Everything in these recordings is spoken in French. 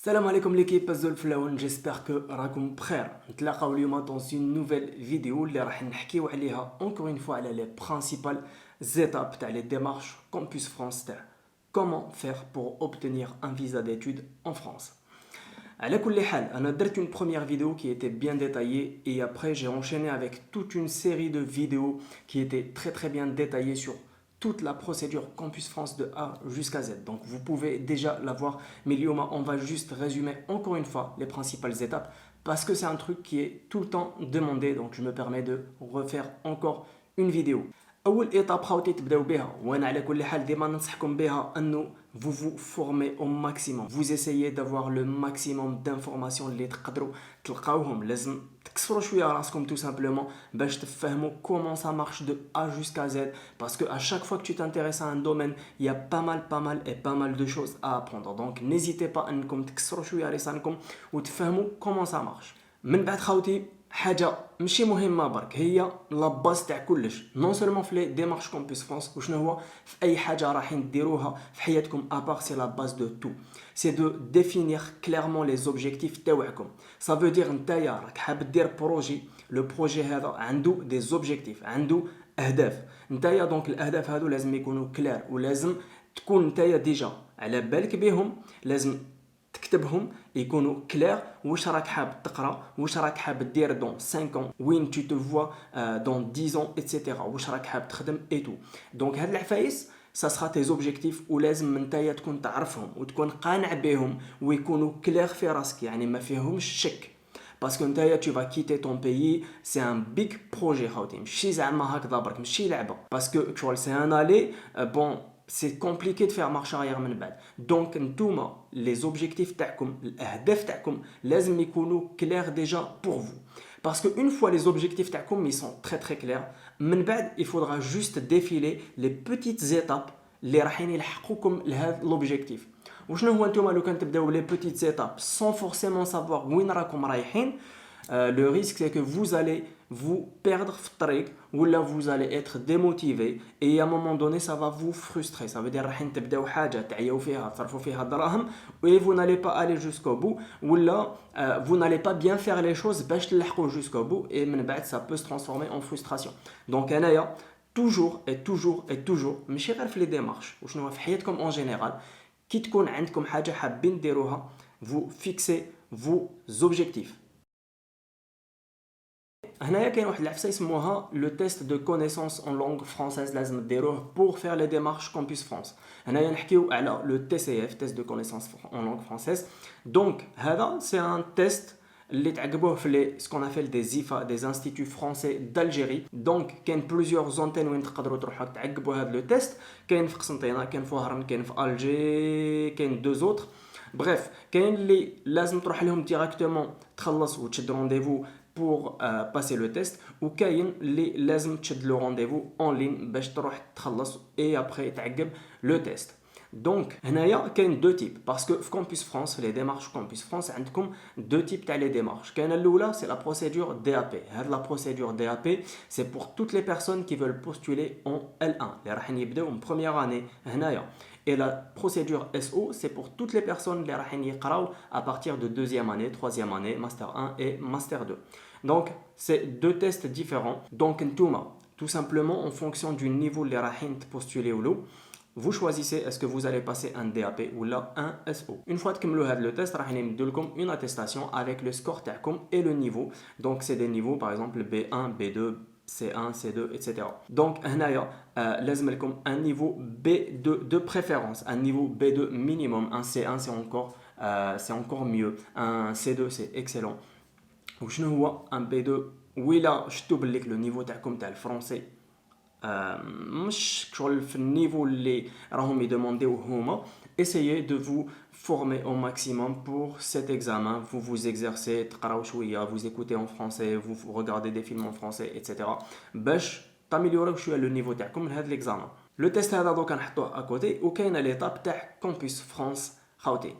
Salam alaikum l'équipe Azul Flown, j'espère que راكم بخير. نتلاقاو اليوم dans une nouvelle vidéo اللي راح نحكيو عليها encore une fois على les principales étapes تاع les démarches Campus France تاع comment faire pour obtenir un visa d'études en France. على كل حال انا درت une première vidéo qui était bien détaillée et après j'ai enchaîné avec toute une série de vidéos qui étaient très bien détaillées sur toute la procédure Campus France de A jusqu'à Z. Donc vous pouvez déjà la voir, mais Lioma, on va juste résumer encore une fois les principales étapes parce que c'est un truc qui est tout le temps demandé, donc je me permets de refaire encore une vidéo. اول ايطاب خاوتي تبداو بها وانا على كل حال ديما ننصحكم بها انه vous vous formez au maximum, vous essayez d'avoir le maximum d'informations اللي تقدروا تلقاوهم. لازم تكسروا شويه راسكم tout simplement باش تفهموا comment ça marche de A jusqu'à Z, parce que à chaque fois que tu t'intéresses à un domaine il y a pas mal de choses à apprendre. Donc n'hésitez pas انكم تكسروا شويه راسكم وتفهموا comment ça marche. من بعد خاوتي حاجه ماشي مهمه برك، هي لاباز تاع كلش، نون سولمون في لي ديمارش كومبوس فرانس وشنو هو في اي حاجه رايحين ديروها في حياتكم ابار سي لا باز دو تو، سي دو ديفينير كليرمون لي زوبجيكتيف تاعكم. سا فو دير نتايا راك حاب دير بروجي، لو بروجي هذا عنده دي زوبجيكتيف، عنده اهداف نتايا، دونك الاهداف هادو لازم يكونوا كلير ولازم تكون نتايا ديجا على بالك بهم، لازم تكتبهم يكونوا كلير. واش راك حاب تقرا، واش راك حاب دير دون 5 ans، وين tu te vois dans 10 ans etc. واش راك حاب تخدم اي تو. دونك هاد العفايس ça sera tes objectifs ولازم نتايا تكون تعرفهم وتكون قانع بهم ويكونوا كلير في راسك، يعني ما فيهمش شك. Parce que نتايا tu vas quitter ton pays, c'est un big projet خاوتي، ماشي زعما هكذا برك، ماشي لعبه. Parce que tu vois c'est un aller bon c'est compliqué de faire marche arrière من بعد. Donc نتوما les objectifs تاعكم، الاهداف تاعكم لازم يكونوا clairs déjà pour vous. Parce que une fois les objectifs تاعكم ils sont très clairs، من بعد il faudra juste défiler les petites étapes اللي راحين يلحقوكم لهذا l'objectif. وشنو هو نتوما لو كان تبداو لي petites étapes sans forcément savoir وين راكم رايحين، le risque c'est que vous allez vous perdre في الطريق ولا vous allez être démotivé et à un moment donné ça va vous frustrer. Ça veut dire راحين تبداو حاجه تعياو فيها تصرفوا فيها دراهم et vous n'allez pas aller jusqu'au bout ولا vous n'allez pas bien faire les choses باش تلحقوا jusqu'au bout et من بعد ça peut se transformer en frustration. Donc انايا toujours ماشي غير في لي ديمارش وشنو في حياتكم en général، كي تكون عندكم حاجه حابين ديروها vous fixez vos objectifs. هنايا كاين واحد العفسه يسموها لو تيست دو كونيسونس اون لونغ فرونسيز، لازم ديروه بور فير لي ديمارش كومبوس فرانس. هنايا نحكيو على لو تي سي اف، تيست دو كونيسونس اون لونغ فرونسيز. دونك هذا سي ان تيست اللي تعقبوه في لي سكون افيل دي زيفا، دي انستيتو فرونسي دالجيري. دونك كاين بلوزيور زونتين وين تقدروا تروحوا تعقبوا هذا لو تيست، كاين في قسنطينه، كاين في وهران، كاين في الجي، كاين دو زوتر. بريف كاين اللي لازم تروح لهم ديريكتومون تخلص وتشد رونديفو pour passer le test، وكاين اللي لازم تشد لو رونديفو اون لين باش تروح تخلص et après تعقب لو تيست. دونك هنايا كاين دو تيب، باسكو في كومبوس فرانس في لي ديمارش كومبوس فرانس عندكم دو تيب تاع لي ديمارش. كاينه الاولى سي لا بروسيدور دي ا بي. هاد لا بروسيدور دي ا بي سي بور toutes les personnes qui veulent postuler en L1 اللي راح يبداو من بروميير اني هنايا. Et la procédure SO, c'est pour toutes les personnes qui vont à partir de deuxième année, troisième année, master 1 et master 2. Donc, c'est deux tests différents. Donc, tout simplement, en fonction du niveau que vous postuler ou l'eau, vous choisissez est-ce que vous allez passer un DAP ou là un SO. Une fois que vous avez le test, vous avez une attestation avec le score et le niveau. Donc, c'est des niveaux, par exemple B1, B2, C1, C2, etc. Donc, لازم لكم un niveau B2 de préférence, un niveau B2 minimum. Un C1 c'est encore mieux, un C2 c'est excellent. وشنو هو un B2 ويلا شفتوا باللي لو نيفو تاعكم تاع الفرنسي مش شغل في النيفو اللي راهم يدومونديو هما. Essayez de vous former au maximum pour cet examen. Vous vous exercez, تقراو شويه, vous écoutez en français, vous regardez des films en français, etc. باش تاميليوريو شويه لو نيفو تاعكم من هذا الاكزامان. لو تيست هذا دوكا نحطوه اكوتي وكاينه ليطاب تاع كومبوس فرانس خاوتي.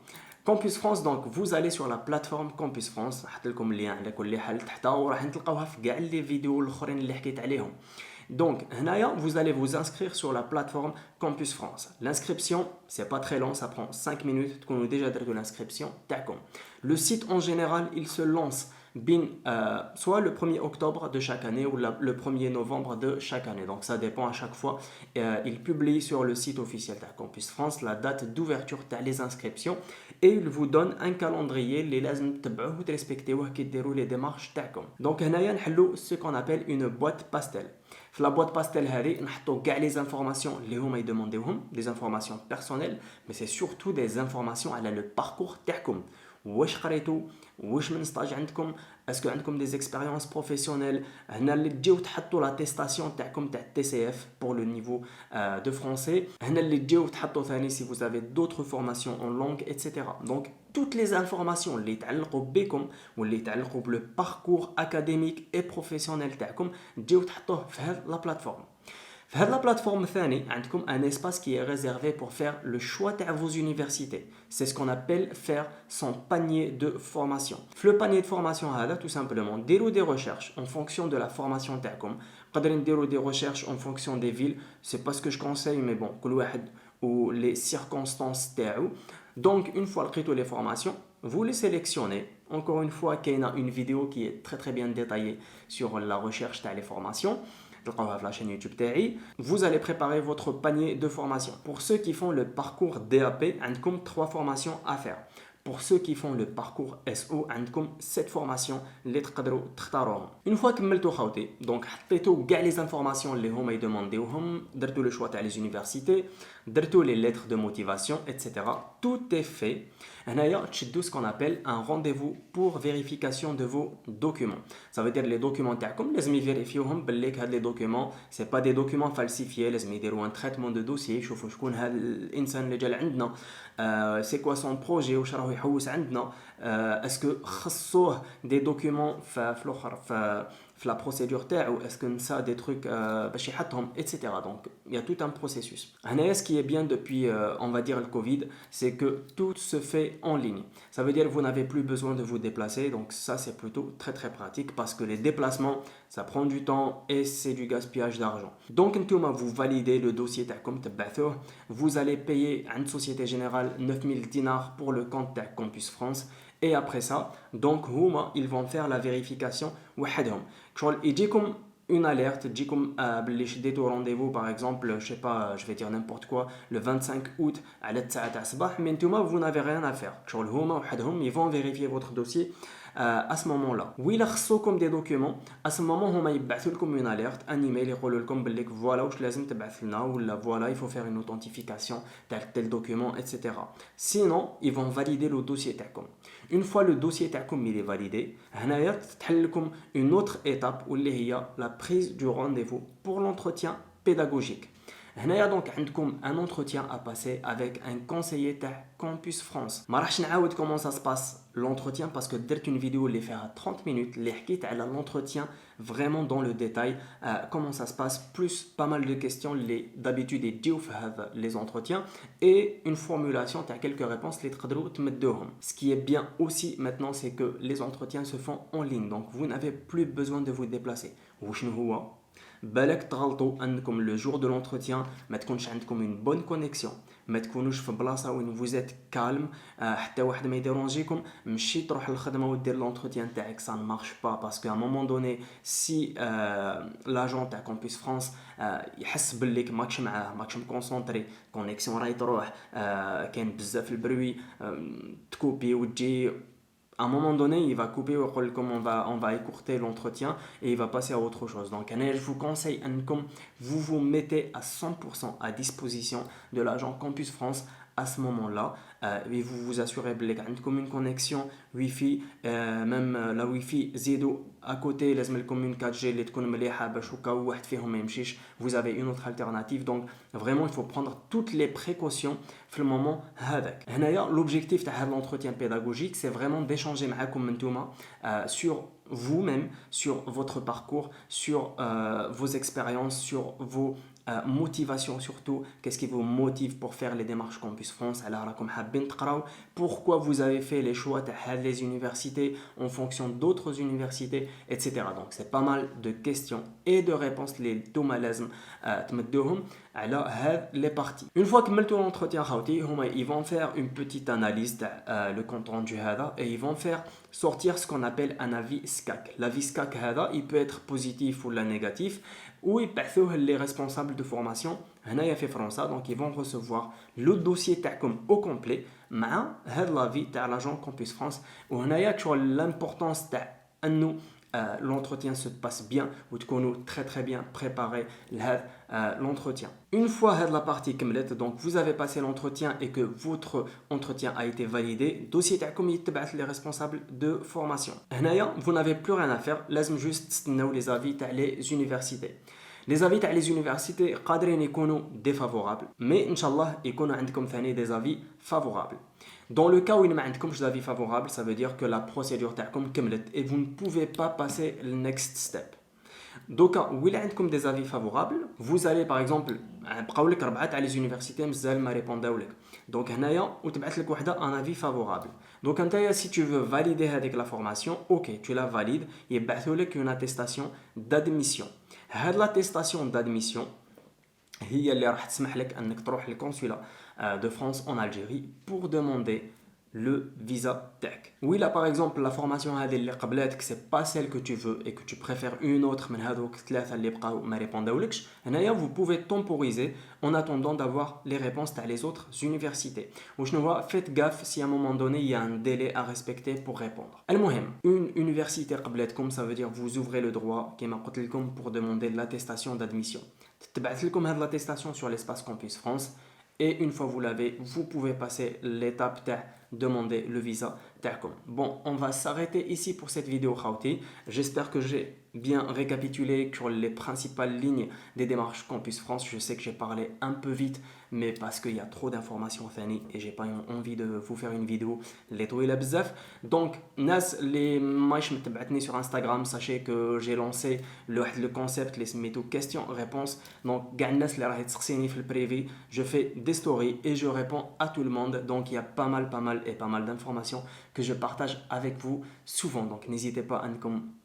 Campus France, donc vous allez sur la plateforme Campus France. نحط لكم اللين على كل حال تحت وراح تلقاوها في كاع لي فيديو الاخرين اللي حكيت عليهم. Donc هنايا vous allez vous inscrire sur la plateforme Campus France. L'inscription c'est pas très long, ça prend 5 minutes تكونوا déjà درتوا l'inscription تاعكم. Le site en général il se lance soit le 1er octobre de chaque année ou le 1er novembre de chaque année. Donc ça dépend à chaque fois. Il publie sur le site officiel de Campus France la date d'ouverture des inscriptions et il vous donne un calendrier اللي لازم تتبعوه وتريسبكتيوه كي ديروا les démarches تاعكم. Donc هنايا نحلو ce qu'on appelle une boîte pastel. في la boîte pastel هذه نحطوا كاع les informations اللي هما يدومونديوهم, des informations personnelles, mais c'est surtout des informations على le parcours تاعكم. واش قريتوا, واش من ستاج عندكم, اسكو عندكم دي اكسبيريونس بروفيسيونيل. هنا اللي تجيو تحطوا لا تيستاسيون تاعكم تاع تي سي اف pour le niveau de français. هنا اللي تجيو تحطوا ثاني si vous avez d'autres formations en langue etc. Donc toutes les informations اللي يتعلقوا بكم واللي يتعلقوا بلو parcours académique et professionnel تاعكم تجيو تحطوه في هذه لا بلاتفورم. في هذه لا بلاتفورم ثاني عندكم un espace qui est réservé pour faire le choix تاع vos universités. C'est ce qu'on appelle faire son panier de formation. في le panier de formation هذا tout simplement ديروا des recherches en fonction de la formation تاعكم. قادرين ديروا des recherches en fonction des villes. C'est pas ce que je conseille mais bon كل واحد ou les circonstances تاعو. Donc une fois لقيتوا les formations, vous les sélectionnez. Encore une fois, il y a une vidéo qui est très très bien détaillée sur la recherche تاع les formations. La chaîne YouTube تاعي. Vous allez préparer votre panier de formation. Pour ceux qui font le parcours DAP, عندكم 3 formations à faire. Pour ceux qui font le parcours SO, عندكم 7 formations اللي تقدروا تختاروهم. Une fois كملتوا خاوتي, donc حطيتوا كاع les informations اللي هما يدومونديوهم, درتوا le choix تاع les universités, درتوا les lettres de motivation, etc. Tout est fait. هنايا تشدوا ce qu'on appelle un rendez-vous pour vérification de vos documents. Ça veut dire les documents تاعكم لازم يفيريفيوهم باللي هاد les documents c'est pas des documents falsifiés, لازم يديروا un traitement de dossier, يشوفوا شكون هاد الانسان اللي جا لعندنا, c'est quoi son projet, واش راه يحوس عندنا, اسكو خصوه des documents في الاخر في la procédure تاعو, est-ce que ça des trucs باش يحطهم etc. Donc il y a tout un processus. هنايا ce qui est bien depuis on va dire le Covid, c'est que tout se fait en ligne. Ça veut dire que vous n'avez plus besoin de vous déplacer, donc ça c'est plutôt très très pratique parce que les déplacements ça prend du temps et c'est du gaspillage d'argent. Donc نتوما vous validez le dossier تاعكم تبعثوه, vous allez payer à une Société Générale 9000 dinars pour le compte تاع Campus France. Et après ça, donc ils vont faire la vérification وحدهم. يجيكم une alerte, تجيكم باللي شديتوا rendez-vous par exemple, je sais pas, je vais dire n'importe quoi, le 25 août على 9 تاع الصباح, mais نتوما vous n'avez rien à faire. شغل هما وحدهم ils vont vérifier votre dossier à ce moment-là. وإلا خصوكم des documents, à ce moment هما يبعثوا لكم une alerte, un email يقولوا لكم باللي voilà واش لازم تبعث لنا, ولا voilà il faut faire une authentification tel document etc. Sinon ils vont valider le dossier تاعكم. Une fois le dossier تاعكم il est validé, هنايا تحل لكم une autre étape واللي هي la prise du rendez-vous pour l'entretien pédagogique. هنايا دونك عندكم un entretien à passer avec un conseiller تاع Campus France. ما راحش نعاود comment ça se passe l'entretien parce que درت une vidéo اللي فيها 30 minutes اللي حكيت على l'entretien vraiment dans le détail, comment ça se passe, plus pas mal de questions اللي d'habitude يجيو في هذا les entretiens et une formulation تاع quelques réponses اللي تقدروا تمدوهم. Ce qui est bien aussi maintenant c'est que les entretiens se font en ligne, donc vous n'avez plus besoin de vous déplacer. وشنو هو بالك تغلطوا انكم لو جور دو لونتروتيان ما تكونش عندكم اون بون كونيكسيون, ما تكونوش في بلاصه وين فوزيت كالم, حتى واحد ما يديرونجيكم, مشي تروح للخدمه ودير لونتروتيان تاعك, سا ne marche pas parce qu'à un moment donné si l'agent تاع Campus France يحس بالليك ماكش معاه, ماكش مكونسونطري, كونيكسيون راهي تروح, كاين بزاف البروي, تكوبي وتجي, à un moment donné, il va couper comme on va écourter l'entretien et il va passer à autre chose. Donc, je vous conseille, vous vous mettez à 100% à disposition de l'agent Campus France à ce moment-là, et vous vous assurez que vous avez une connexion Wi-Fi, même la Wi-Fi زيدو à côté, لازم لكم une 4G اللي تكون مليحة باش وكا واحد فيهم ما يمشيش. Vous avez une autre alternative, donc vraiment il faut prendre toutes les précautions في المومون هذاك. هنايا l'objectif تاع هذا l'entretien pédagogique, c'est vraiment d'échanger معاكم نتوما sur vous-même, sur votre parcours, sur vos expériences, sur vos motivation surtout. Qu'est-ce qui vous motive pour faire les démarches Campus France? Alors, راكم حابين تقراو pourquoi vous avez fait les choix تاع هاد les universités en fonction d'autres universités, etc. Donc, c'est pas mal de questions et de réponses اللي نتوما لازم تمدوهم على هاد les parties. Une fois كملتوا l'entretien خاوتي هما ils vont faire une petite analyse تاع le compte rendu هذا et ils vont faire sortir ce qu'on appelle un avis SCAC. L'avis SCAC هذا il peut être positif ou la négatif ou يبعثوه les responsables de formation هنايا في فرنسا. Donc ils vont recevoir le dossier تاعكم au complet مع هاد l'avis تاع l'agent Campus France. وهنايا شغل l'importance تاع انه l'entretien se passe bien ou تكونوا très très bien préparé لهذا l'entretien. Une fois la partie كملت, donc vous avez passé l'entretien et que votre entretien a été validé, dossier تاعكم يتبعث les responsables de formation. هنايا vous n'avez plus rien à faire, لازم juste تستناو les avis تاع les universités. Les avis تاع les universités قادرين يكونوا défavorables, mais inchallah يكونوا عندكم ثاني des avis favorables. Dans le cas où il n'y a pas d'avis favorable, ça veut dire que la procédure تاعكم كملت et vous ne pouvez pas passer le next step. Donc, où il y a des avis favorables, vous allez par exemple, بقاو لك 4 تاع les universités مازال ما ريبونداو لك. Donc هنايا وتبعث لك وحده un avis favorable. Donc نتايا si tu veux valider هذيك la formation, OK, tu la valides, يبعثوا لك une attestation d'admission. هاد l'attestation d'admission هي اللي راح تسمح لك انك تروح للكونسولا de France en Algérie pour demander le visa تاعك. Oui, là par exemple la formation هذه اللي قبلاتك c'est pas celle que tu veux et que tu préfères une autre من هذوك ثلاثه اللي بقاو ما ريبونداولكش, هنايا vous pouvez temporiser en attendant d'avoir les réponses تاع les autres universités. وشنو هو, faites gaffe si à un moment donné il y a un délai à respecter pour répondre. المهم, une université قبلاتكم ça veut dire vous ouvrez le droit كما قلت لكم pour demander l'attestation d'admission. تبعث لكم هذه l'attestation sur l'espace Campus France et une fois vous l'avez, vous pouvez passer l'étape de demander le visa تاعكم. Bon, on va s'arrêter ici pour cette vidéo خاوتي. J'espère que j'ai bien récapitulé sur les principales lignes des démarches Campus France. Je sais que j'ai parlé un peu vite, mais parce qu'il y a trop d'informations Fanny et j'ai pas envie de vous faire une vidéo les طويلة بزاف. Donc, nas les مايش متبعتني sur Instagram, sachez que j'ai lancé le concept les سميتو questions-réponses. Donc, كاع الناس اللي راهي تسقسيني في البريفي, je fais des stories et je réponds à tout le monde. Donc, il y a pas mal d'informations que je partage avec vous souvent. Donc, n'hésitez pas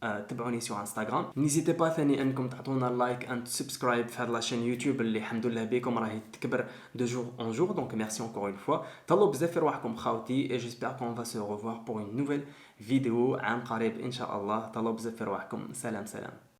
à تبعوني sur Instagram. N'hésitez pas ثاني انكم تعطونا like and subscribe في هذه la chaîne YouTube اللي الحمد لله بكم راهي تكبر de jour en jour. Donc, merci encore une fois. تهلاو بزاف في رواحكم خاوتي et j'espère qu'on va se revoir pour une nouvelle vidéo عن قريب ان شاء الله. تهلاو بزاف في رواحكم. سلام.